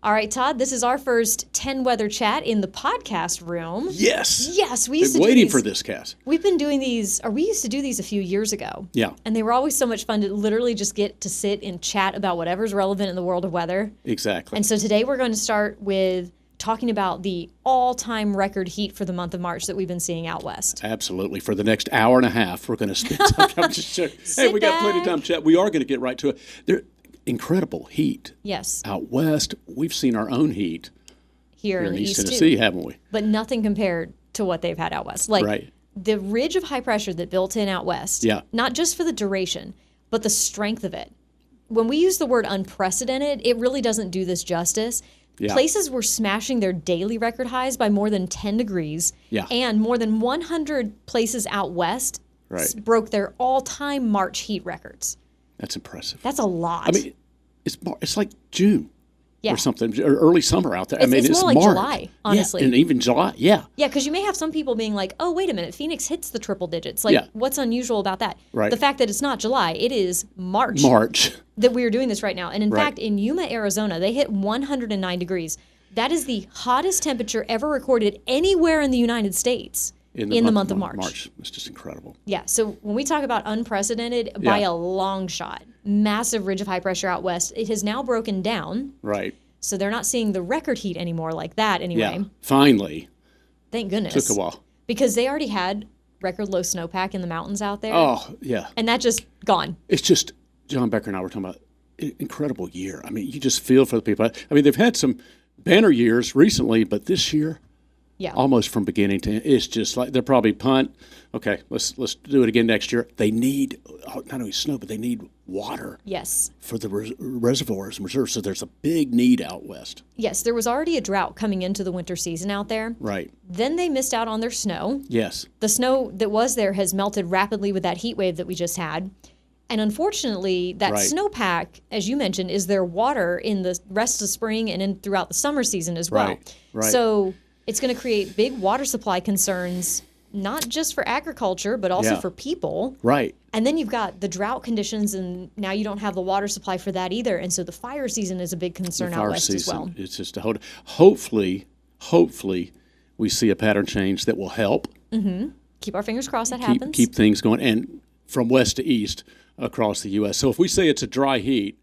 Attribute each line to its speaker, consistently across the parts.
Speaker 1: All right, Todd, this is our first 10 Weather chat in the podcast room.
Speaker 2: Yes.
Speaker 1: Yes, we
Speaker 2: Been
Speaker 1: used to do
Speaker 2: waiting
Speaker 1: these.
Speaker 2: for this, Cass.
Speaker 1: We've been doing these, or we used to do these a few years ago.
Speaker 2: Yeah.
Speaker 1: And they were always so much fun to literally just get to sit and chat about whatever's relevant in the world of weather.
Speaker 2: Exactly.
Speaker 1: And so today we're going to start with talking about the all-time record heat for the month of March that we've been seeing out west.
Speaker 2: Absolutely. For the next hour and a half, we're going to spend time. Hey, we got plenty of time to chat. We are going to get right to it. There, incredible heat.
Speaker 1: Yes.
Speaker 2: Out west, we've seen our own heat
Speaker 1: Here in the
Speaker 2: East
Speaker 1: east
Speaker 2: Tennessee,
Speaker 1: too.
Speaker 2: haven't we?
Speaker 1: But nothing compared to what they've had out west. Like
Speaker 2: Right.
Speaker 1: the ridge of high pressure that built in out west,
Speaker 2: Yeah.
Speaker 1: not just for the duration, but the strength of it. When we use the word unprecedented, it really doesn't do this justice.
Speaker 2: Yeah.
Speaker 1: Places were smashing their daily record highs by more than 10 degrees.
Speaker 2: Yeah.
Speaker 1: And more than 100 places out west
Speaker 2: Right.
Speaker 1: broke their all-time March heat records.
Speaker 2: That's impressive.
Speaker 1: That's a lot.
Speaker 2: I mean, it's like June
Speaker 1: yeah.
Speaker 2: or something, or early summer out there.
Speaker 1: It's more like
Speaker 2: March.
Speaker 1: July, honestly.
Speaker 2: Yeah, and even July, yeah.
Speaker 1: Yeah, because you may have some people being like, oh, wait a minute, Phoenix hits the triple digits. Like,
Speaker 2: Yeah.
Speaker 1: what's unusual about that?
Speaker 2: Right.
Speaker 1: The fact that it's not July, it is March
Speaker 2: March.
Speaker 1: that we are doing this right now. And in
Speaker 2: Right.
Speaker 1: fact, in Yuma, Arizona, they hit 109 degrees. That is the hottest temperature ever recorded anywhere in the United States in the month of March.
Speaker 2: It's just incredible.
Speaker 1: Yeah, so when we talk about unprecedented, by a long shot, massive ridge of high pressure out west, it has now broken down.
Speaker 2: Right.
Speaker 1: So they're not seeing the record heat anymore like that anyway.
Speaker 2: Yeah. Finally.
Speaker 1: Thank goodness.
Speaker 2: Took a while.
Speaker 1: Because they already had record low snowpack in the mountains out there.
Speaker 2: Oh, yeah.
Speaker 1: And that just gone.
Speaker 2: It's just, John Becker and I were talking about incredible year. I mean, you just feel for the people. I mean, they've had some banner years recently, but this year,
Speaker 1: Yeah.
Speaker 2: almost from beginning to end, it's just like they're probably punt. Okay, let's do it again next year. They need not only snow, but they need water
Speaker 1: Yes.
Speaker 2: for the reservoirs and reserves. So there's a big need out west.
Speaker 1: Yes, there was already a drought coming into the winter season out there.
Speaker 2: Right.
Speaker 1: Then they missed out on their snow.
Speaker 2: Yes.
Speaker 1: The snow that was there has melted rapidly with that heat wave that we just had. And unfortunately, that
Speaker 2: Right.
Speaker 1: snowpack, as you mentioned, is their water in the rest of spring and throughout the summer season as well.
Speaker 2: Right.
Speaker 1: So it's going to create big water supply concerns, not just for agriculture, but also
Speaker 2: Yeah.
Speaker 1: for people.
Speaker 2: Right.
Speaker 1: And then you've got the drought conditions, and now you don't have the water supply for that either. And so the fire season is a big concern out west as well.
Speaker 2: It's just a hopefully we see a pattern change that will help
Speaker 1: Keep our fingers crossed that happens.
Speaker 2: keep things going, and from west to east across the U.S. So if we say it's a dry heat,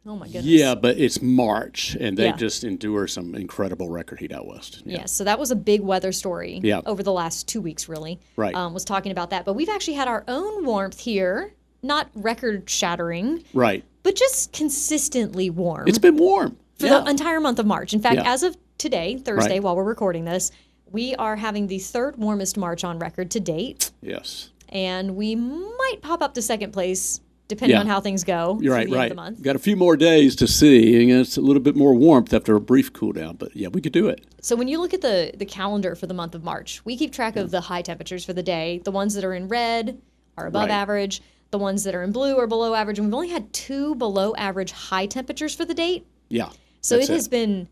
Speaker 1: Oh my goodness.
Speaker 2: yeah, but it's March, and they
Speaker 1: Yeah.
Speaker 2: just endure some incredible record heat out west. Yeah.
Speaker 1: Yes, so that was a big weather story
Speaker 2: Yeah.
Speaker 1: over the last 2 weeks, really.
Speaker 2: Right.
Speaker 1: Was talking about that. But we've actually had our own warmth here, not record-shattering,
Speaker 2: Right.
Speaker 1: but just consistently warm
Speaker 2: It's been warm.
Speaker 1: for
Speaker 2: Yeah.
Speaker 1: the entire month of March. In fact,
Speaker 2: Yeah.
Speaker 1: as of today, Thursday,
Speaker 2: Right.
Speaker 1: while we're recording this, we are having the third warmest March on record to date,
Speaker 2: Yes.
Speaker 1: and we might pop up to second place, depending
Speaker 2: Yeah.
Speaker 1: on how things go
Speaker 2: You're
Speaker 1: through
Speaker 2: right,
Speaker 1: the end
Speaker 2: right.
Speaker 1: of the month.
Speaker 2: Got a few more days to see, and it's a little bit more warmth after a brief cool down. But yeah, we could do it.
Speaker 1: So when you look at the calendar for the month of March, we keep track of the high temperatures for the day. The ones that are in red are above
Speaker 2: Right.
Speaker 1: average. The ones that are in blue are below average. And we've only had 2 below average high temperatures for the date.
Speaker 2: Yeah.
Speaker 1: So
Speaker 2: that's
Speaker 1: it has been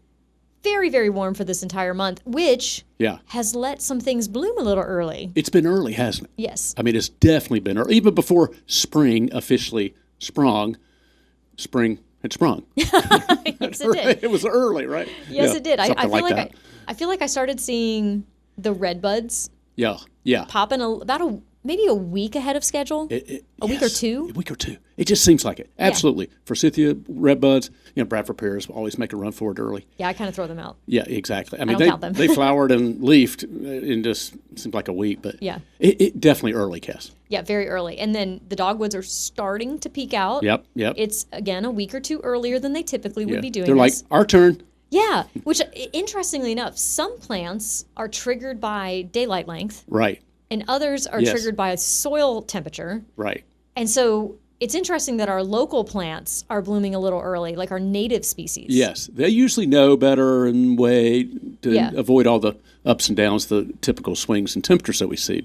Speaker 1: very, very warm for this entire month, which
Speaker 2: Yeah.
Speaker 1: has let some things bloom a little early.
Speaker 2: It's been early, hasn't it?
Speaker 1: Yes.
Speaker 2: I mean, it's definitely been early. Even before spring officially sprung, spring had sprung.
Speaker 1: Yes, it did.
Speaker 2: It was early, right?
Speaker 1: Yes,
Speaker 2: Yeah,
Speaker 1: it did. I
Speaker 2: something
Speaker 1: feel like
Speaker 2: that.
Speaker 1: I feel like I started seeing the red buds
Speaker 2: Yeah, yeah.
Speaker 1: popping maybe a week ahead of schedule. A week or
Speaker 2: Yes,
Speaker 1: two?
Speaker 2: A week or two. It just seems like it. Absolutely. Forsythia, redbuds, Bradford pears always make a run for it early.
Speaker 1: Yeah, I kind of throw them out.
Speaker 2: Yeah, exactly. I mean,
Speaker 1: don't count them.
Speaker 2: they flowered and leafed in just seemed like a week, but
Speaker 1: Yeah.
Speaker 2: it definitely early, Cass.
Speaker 1: Yeah, very early. And then the dogwoods are starting to peak out.
Speaker 2: Yep.
Speaker 1: It's, again, a week or two earlier than they typically would be doing
Speaker 2: They're
Speaker 1: this.
Speaker 2: like, our turn.
Speaker 1: Yeah, which, interestingly enough, some plants are triggered by daylight length,
Speaker 2: Right,
Speaker 1: and others are
Speaker 2: Yes.
Speaker 1: triggered by soil temperature.
Speaker 2: right.
Speaker 1: And so it's interesting that our local plants are blooming a little early, like our native species.
Speaker 2: Yes, they usually know better and wait to
Speaker 1: Yeah.
Speaker 2: avoid all the ups and downs, the typical swings in temperatures that we see.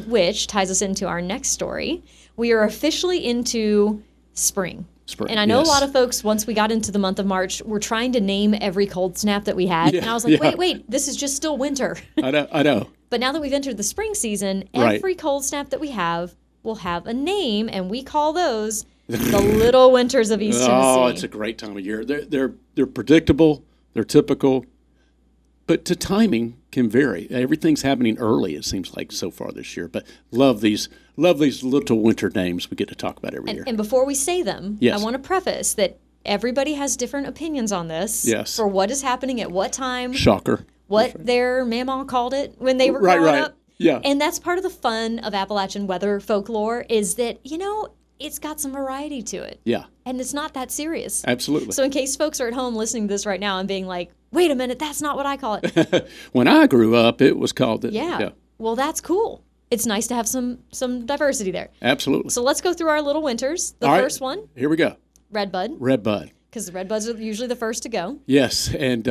Speaker 1: Which ties us into our next story. We are officially into spring.
Speaker 2: Spring,
Speaker 1: And I know
Speaker 2: yes.
Speaker 1: a lot of folks, once we got into the month of March, were trying to name every cold snap that we had.
Speaker 2: Yeah,
Speaker 1: And I was like,
Speaker 2: yeah.
Speaker 1: wait, this is just still winter.
Speaker 2: I know.
Speaker 1: But now that we've entered the spring season,
Speaker 2: Right.
Speaker 1: every cold snap that we have will have a name, and we call those The little winters of East Tennessee.
Speaker 2: Oh, it's a great time of year. They're predictable. They're typical. But the timing can vary. Everything's happening early, it seems like, so far this year. But love these little winter names we get to talk about every year.
Speaker 1: And before we say them,
Speaker 2: yes.
Speaker 1: I want to preface that everybody has different opinions on this.
Speaker 2: Yes.
Speaker 1: For what is happening at what time.
Speaker 2: Shocker.
Speaker 1: What their mama called it when they were growing up.
Speaker 2: Yeah.
Speaker 1: And that's part of the fun of Appalachian weather folklore is that, it's got some variety to it.
Speaker 2: Yeah.
Speaker 1: And it's not that serious.
Speaker 2: Absolutely.
Speaker 1: So in case folks are at home listening to this right now and being like, wait a minute, that's not what I call it.
Speaker 2: When I grew up, it was called it.
Speaker 1: Yeah. Well, that's cool. It's nice to have some diversity there.
Speaker 2: Absolutely.
Speaker 1: So let's go through our little winters. The first one.
Speaker 2: Here we go.
Speaker 1: Redbud.
Speaker 2: Redbud.
Speaker 1: Because the redbuds are usually the first to go.
Speaker 2: Yes. And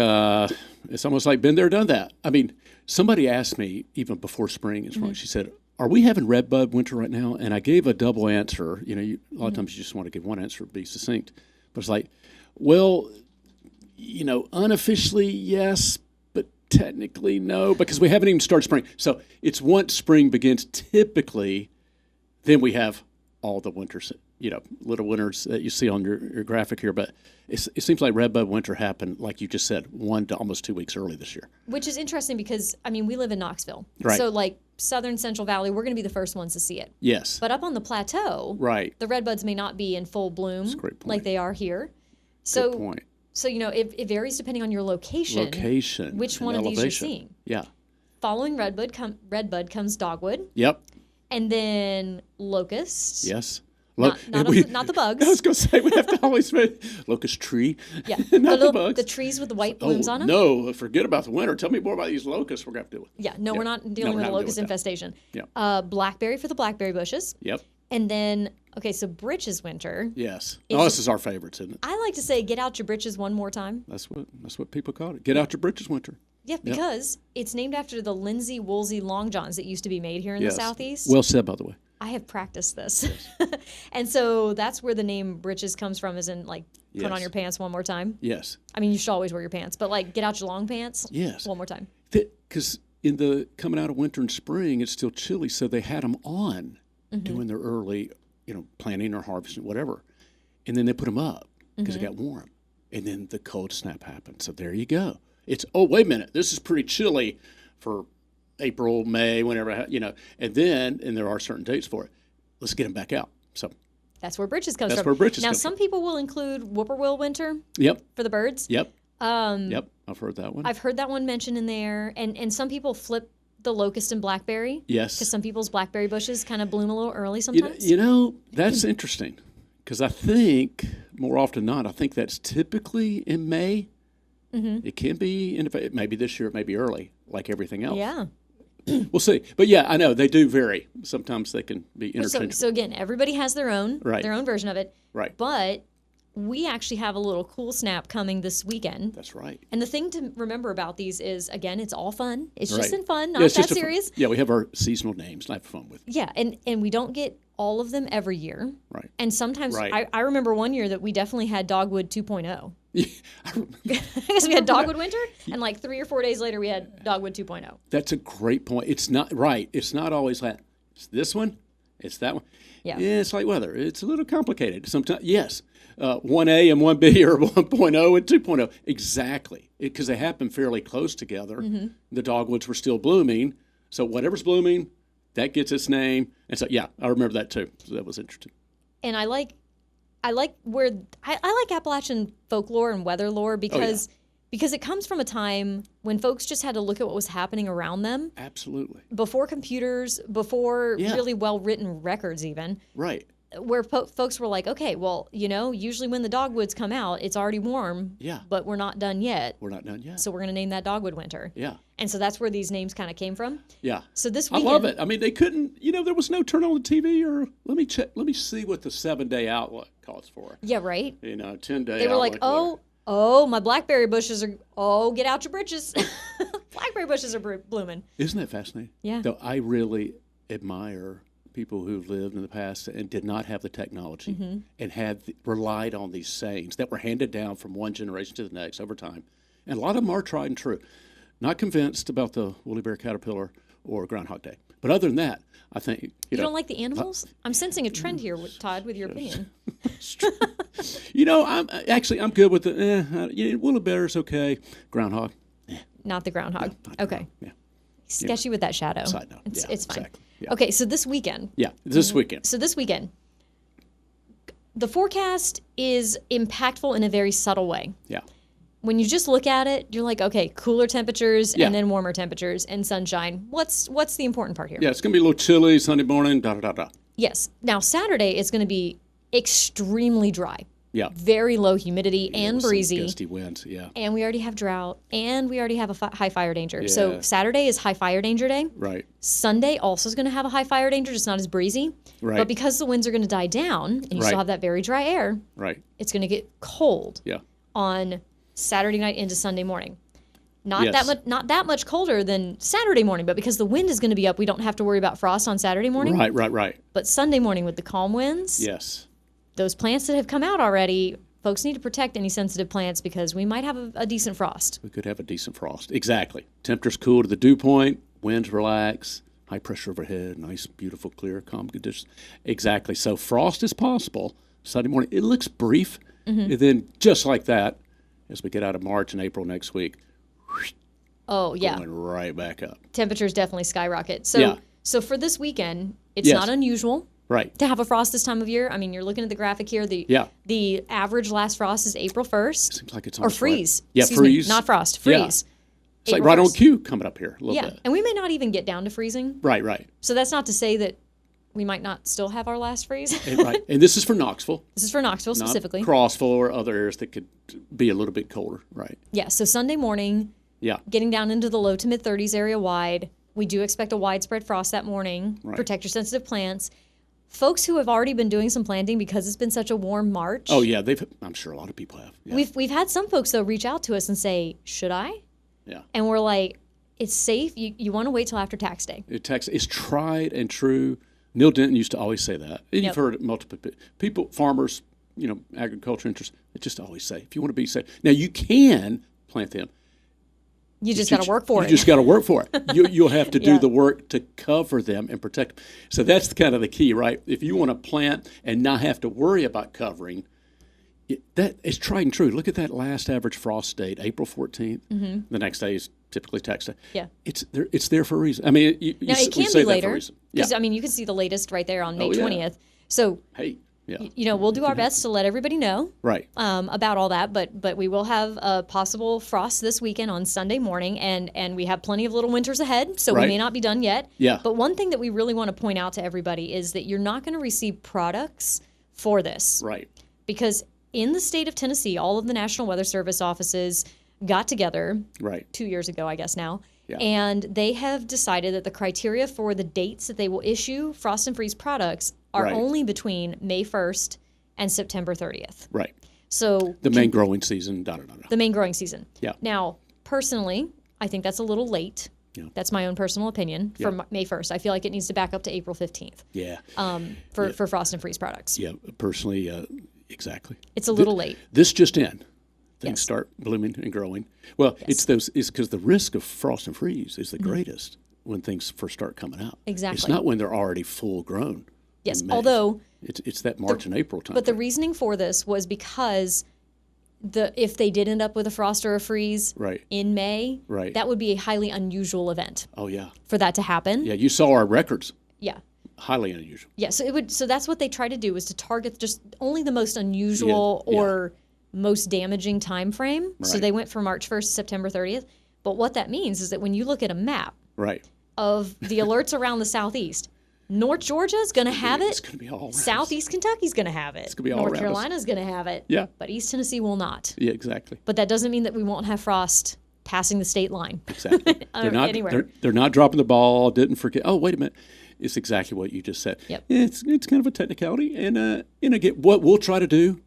Speaker 2: it's almost like been there, done that. I mean, somebody asked me even before spring is wrong. She said, are we having redbud winter right now? And I gave a double answer. A lot of times you just want to give one answer to be succinct. But it's like, well, unofficially, yes, but technically, no, because we haven't even started spring. So it's once spring begins, typically, then we have all the winters, little winters that you see on your graphic here. But it seems like redbud winter happened, like you just said, 1 to almost 2 weeks early this year.
Speaker 1: Which is interesting because, we live in Knoxville.
Speaker 2: Right.
Speaker 1: So, Southern Central Valley, we're going to be the first ones to see it.
Speaker 2: Yes.
Speaker 1: But up on the plateau,
Speaker 2: right,
Speaker 1: the redbuds may not be in full bloom like they are here.
Speaker 2: Good point.
Speaker 1: So, it varies depending on your location. Which one of these you're seeing.
Speaker 2: Yeah.
Speaker 1: Following redbud comes dogwood.
Speaker 2: Yep.
Speaker 1: And then locust.
Speaker 2: Yes.
Speaker 1: Not the bugs.
Speaker 2: I was going to say, we have to always say locust tree.
Speaker 1: Yeah.
Speaker 2: Not the bugs.
Speaker 1: The trees with the white blooms on them.
Speaker 2: No, forget about the winter. Tell me more about these locusts we're going to have to deal with.
Speaker 1: Yeah. No, we're not dealing with a locust infestation.
Speaker 2: Yeah.
Speaker 1: Blackberry for the blackberry bushes.
Speaker 2: Yep.
Speaker 1: And then, so britches winter.
Speaker 2: Yes. This is our favorites, isn't it?
Speaker 1: I like to say, get out your britches one more time.
Speaker 2: That's what people call it. Get out your britches winter.
Speaker 1: Yeah, because it's named after the Lindsay Woolsey long johns that used to be made here in the Southeast.
Speaker 2: Well said, by the way.
Speaker 1: I have practiced this. And so that's where the name britches comes from, is in put on your pants one more time.
Speaker 2: Yes.
Speaker 1: You should always wear your pants, but get out your long pants one more time.
Speaker 2: Because in the coming out of winter and spring, it's still chilly, so they had them on doing their early, planting or harvesting, whatever. And then they put them up because it got warm. And then the cold snap happened. So there you go. It's, wait a minute, this is pretty chilly for April, May, whenever, and there are certain dates for it. Let's get them back out. So
Speaker 1: that's where britches comes
Speaker 2: from.
Speaker 1: That's
Speaker 2: where britches
Speaker 1: now,
Speaker 2: come
Speaker 1: some
Speaker 2: from.
Speaker 1: people will include whippoorwill winter.
Speaker 2: Yep.
Speaker 1: For the birds.
Speaker 2: Yep. Yep. I've heard that one.
Speaker 1: I've heard that one mentioned in there, and some people flip the locust and blackberry.
Speaker 2: Yes.
Speaker 1: Because some people's blackberry bushes kind of bloom a little early sometimes.
Speaker 2: That's interesting. Because I think more often than not, I think that's typically in May. Mm-hmm. It can be maybe this year, it may be early, like everything else.
Speaker 1: Yeah.
Speaker 2: We'll see. But yeah, I know they do vary. Sometimes they can be interchangeable.
Speaker 1: So again, everybody has their own version of it.
Speaker 2: Right.
Speaker 1: But we actually have a little cool snap coming this weekend.
Speaker 2: That's right.
Speaker 1: And the thing to remember about these is, again, it's all fun. It's just in fun, not
Speaker 2: that
Speaker 1: serious.
Speaker 2: We have our seasonal names. I have fun with.
Speaker 1: Yeah, and we don't get all of them every year.
Speaker 2: Right.
Speaker 1: And sometimes, I remember one year that we definitely had Dogwood 2.0.
Speaker 2: Yeah, I remember.
Speaker 1: Because we had Dogwood Winter, and 3 or 4 days later we had Dogwood 2.0.
Speaker 2: That's a great point. It's not right. It's not always that. It's this one. It's that one.
Speaker 1: Yeah.
Speaker 2: It's like weather. It's a little complicated sometimes. Yes. 1A and 1B or 1.0 and 2.0. Exactly. Because they happen fairly close together. Mm-hmm. The dogwoods were still blooming. So whatever's blooming, that gets its name. And so, yeah, I remember that too. So that was interesting.
Speaker 1: And I like Appalachian folklore and weather lore because it comes from a time when folks just had to look at what was happening around them.
Speaker 2: Absolutely.
Speaker 1: Before computers, before really well-written records even.
Speaker 2: Right.
Speaker 1: Where folks were like, okay, well, usually when the dogwoods come out, it's already warm.
Speaker 2: Yeah.
Speaker 1: But we're not done yet.
Speaker 2: We're not done yet.
Speaker 1: So we're going to name that dogwood winter.
Speaker 2: Yeah.
Speaker 1: And so that's where these names kind of came from.
Speaker 2: Yeah.
Speaker 1: So this weekend,
Speaker 2: I love it. I mean, they couldn't, there was no turn on the TV or let me see what the 7-day outlook calls for.
Speaker 1: Yeah, right.
Speaker 2: 10-day
Speaker 1: They were like, my blackberry bushes are, get out your britches. Blackberry bushes are blooming.
Speaker 2: Isn't that fascinating?
Speaker 1: Yeah.
Speaker 2: Though I really admire people who've lived in the past and did not have the technology and had relied on these sayings that were handed down from one generation to the next over time. And a lot of them are tried and true. Not convinced about the woolly bear caterpillar or Groundhog Day. But other than that, I think
Speaker 1: you don't like the animals. I'm sensing a trend here, Todd, with your opinion.
Speaker 2: I'm good with the Willow bear's okay. Groundhog,
Speaker 1: not the groundhog.
Speaker 2: Not
Speaker 1: okay.
Speaker 2: Yeah.
Speaker 1: Sketchy with that shadow.
Speaker 2: Side note.
Speaker 1: It's fine.
Speaker 2: Exactly. Yeah.
Speaker 1: Okay, so this weekend.
Speaker 2: Yeah, this weekend.
Speaker 1: So this weekend, the forecast is impactful in a very subtle way.
Speaker 2: Yeah.
Speaker 1: When you just look at it, you're like, okay, cooler temperatures
Speaker 2: Yeah.
Speaker 1: and then warmer temperatures and sunshine. What's the important part here?
Speaker 2: Yeah, it's going to be a little chilly Sunday morning, da-da-da-da.
Speaker 1: Yes. Now, Saturday is going to be extremely dry.
Speaker 2: Yeah.
Speaker 1: Very low humidity and
Speaker 2: Some
Speaker 1: breezy.
Speaker 2: gusty winds, yeah.
Speaker 1: And we already have drought, and we already have a high fire danger.
Speaker 2: Yeah.
Speaker 1: So Saturday is high fire danger day.
Speaker 2: Right.
Speaker 1: Sunday also is going to have a high fire danger, just not as breezy.
Speaker 2: Right.
Speaker 1: But because the winds are going to die down, and you
Speaker 2: Right.
Speaker 1: still have that very dry air,
Speaker 2: Right.
Speaker 1: it's going to get cold
Speaker 2: Yeah.
Speaker 1: on Saturday night into Sunday morning. Not
Speaker 2: Yes.
Speaker 1: that much colder than Saturday morning, but because the wind is going to be up, we don't have to worry about frost on Saturday morning.
Speaker 2: Right.
Speaker 1: But Sunday morning with the calm winds,
Speaker 2: Yes.
Speaker 1: those plants that have come out already, folks need to protect any sensitive plants because we might have a decent frost.
Speaker 2: We could have a decent frost. Exactly. Temperatures cool to the dew point, winds relax, high pressure overhead, nice, beautiful, clear, calm conditions. Exactly. So frost is possible Sunday morning. It looks brief, and then just like that, as we get out of March and April next week,
Speaker 1: Oh, yeah.
Speaker 2: going right back up.
Speaker 1: Temperatures definitely skyrocket. So,
Speaker 2: Yeah.
Speaker 1: so for this weekend, it's
Speaker 2: Yes.
Speaker 1: not unusual
Speaker 2: Right.
Speaker 1: to have a frost this time of year. I mean, you're looking at the graphic here. The average last frost is April 1st.
Speaker 2: Seems like it's
Speaker 1: Or
Speaker 2: almost
Speaker 1: freeze.
Speaker 2: Right. Yeah,
Speaker 1: Excuse me,
Speaker 2: freeze.
Speaker 1: not frost,
Speaker 2: Yeah.
Speaker 1: freeze.
Speaker 2: It's like
Speaker 1: April
Speaker 2: right on
Speaker 1: 1st.
Speaker 2: cue coming up here a little
Speaker 1: Yeah,
Speaker 2: bit.
Speaker 1: and we may not even get down to freezing.
Speaker 2: Right.
Speaker 1: So that's not to say that we might not still have our last freeze.
Speaker 2: Right. And this is for Knoxville,
Speaker 1: This is for Knoxville
Speaker 2: not
Speaker 1: specifically.
Speaker 2: Crossville or other areas that could be a little bit colder. Right.
Speaker 1: Yeah, so Sunday morning,
Speaker 2: Yeah.
Speaker 1: getting down into the low to mid 30s area wide. We do expect a widespread frost that morning.
Speaker 2: Right.
Speaker 1: Protect your sensitive plants. Folks who have already been doing some planting because it's been such a warm March.
Speaker 2: Oh yeah, I'm sure a lot of people have. Yeah.
Speaker 1: We've had some folks though reach out to us and say, "Should I?"
Speaker 2: Yeah.
Speaker 1: And we're like, "It's safe. You want to wait till after tax day."
Speaker 2: It's tried and true. Neil Denton used to always say that. And you've heard it multiple people, farmers, agriculture interests, they just always say, if you want to be safe. Now, you can plant them.
Speaker 1: You just got to work for it.
Speaker 2: You just got to work for it. You'll have to do the work to cover them and protect them. So that's kind of the key, right? If you want to plant and not have to worry about covering, that is tried and true. Look at that last average frost date, April 14th. Mm-hmm. The next day is typically tax day.
Speaker 1: Yeah.
Speaker 2: It's there for a reason. I mean,
Speaker 1: Now, it can be later. Because, I mean, you can see the latest right there on May 20th. So,
Speaker 2: hey,
Speaker 1: we'll do our best to let everybody know about all that. But we will have a possible frost this weekend on Sunday morning. And we have plenty of little winters ahead. So we may not be done yet.
Speaker 2: Yeah.
Speaker 1: But one thing that we really want to point out to everybody is that you're not going to receive products for this.
Speaker 2: Right.
Speaker 1: Because in the state of Tennessee, all of the National Weather Service offices got together 2 years ago, I guess now, and they have decided that the criteria for the dates that they will issue frost and freeze products are only between May 1st and September 30th.
Speaker 2: Right.
Speaker 1: So
Speaker 2: the main growing season,
Speaker 1: The main growing season.
Speaker 2: Yeah.
Speaker 1: Now, personally, I think that's a little late. Yeah. That's my own personal opinion for May 1st. I feel like it needs to back up to April 15th.
Speaker 2: Yeah.
Speaker 1: For frost and freeze products.
Speaker 2: Yeah, personally, exactly.
Speaker 1: It's a little late.
Speaker 2: This just in. Things start blooming and growing. Well, it's because the risk of frost and freeze is the greatest when things first start coming out.
Speaker 1: Exactly.
Speaker 2: It's not when they're already full grown.
Speaker 1: Yes, although
Speaker 2: it's that March and April time.
Speaker 1: But the reasoning for this was because if they did end up with a frost or a freeze in May, that would be a highly unusual event.
Speaker 2: Oh yeah.
Speaker 1: For that to happen.
Speaker 2: Yeah, you saw our records.
Speaker 1: Yeah.
Speaker 2: Highly unusual.
Speaker 1: Yeah, so that's what they try to do is to target just only the most unusual or most damaging time frame. Right. So they went from March 1st to September 30th. But what that means is that when you look at a map of the alerts around the southeast, North Georgia's going to have it.
Speaker 2: It's going to be all around.
Speaker 1: Southeast Kentucky's going to have it.
Speaker 2: It's going to be all
Speaker 1: North Carolina's going to have it.
Speaker 2: Yeah.
Speaker 1: But East Tennessee will not.
Speaker 2: Yeah, exactly.
Speaker 1: But that doesn't mean that we won't have frost passing the state line.
Speaker 2: Exactly. They're not dropping the ball. Didn't forget. Oh, wait a minute. It's exactly what you just said.
Speaker 1: Yep.
Speaker 2: It's kind of a technicality. And again, what we'll try to do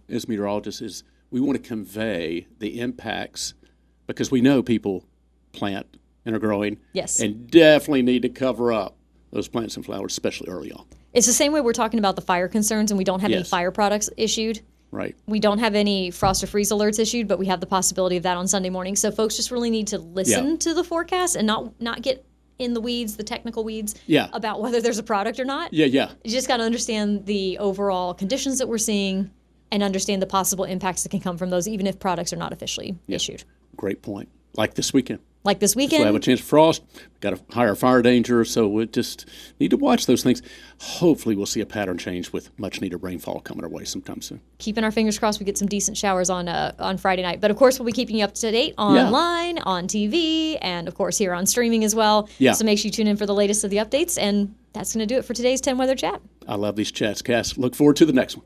Speaker 2: as meteorologists is we want to convey the impacts because we know people plant and are growing.
Speaker 1: Yes.
Speaker 2: And definitely need to cover up those plants and flowers, especially early on.
Speaker 1: It's the same way we're talking about the fire concerns and we don't have any fire products issued.
Speaker 2: Right.
Speaker 1: We don't have any frost or freeze alerts issued, but we have the possibility of that on Sunday morning. So folks just really need to listen to the forecast and not get in the weeds, the technical weeds,
Speaker 2: yeah.
Speaker 1: about whether there's a product or not.
Speaker 2: Yeah, yeah.
Speaker 1: You just got to understand the overall conditions that we're seeing and understand the possible impacts that can come from those, even if products are not officially issued.
Speaker 2: Great point. Like this weekend.
Speaker 1: Like this weekend.
Speaker 2: So I have a chance of frost, got a higher fire danger, so we just need to watch those things. Hopefully we'll see a pattern change with much needed rainfall coming our way sometime soon.
Speaker 1: Keeping our fingers crossed we get some decent showers on Friday night. But of course we'll be keeping you up to date online, on TV, and of course here on streaming as well.
Speaker 2: Yeah.
Speaker 1: So make sure you tune in for the latest of the updates. And that's going to do it for today's 10 Weather Chat.
Speaker 2: I love these chats, Cass. Look forward to the next one.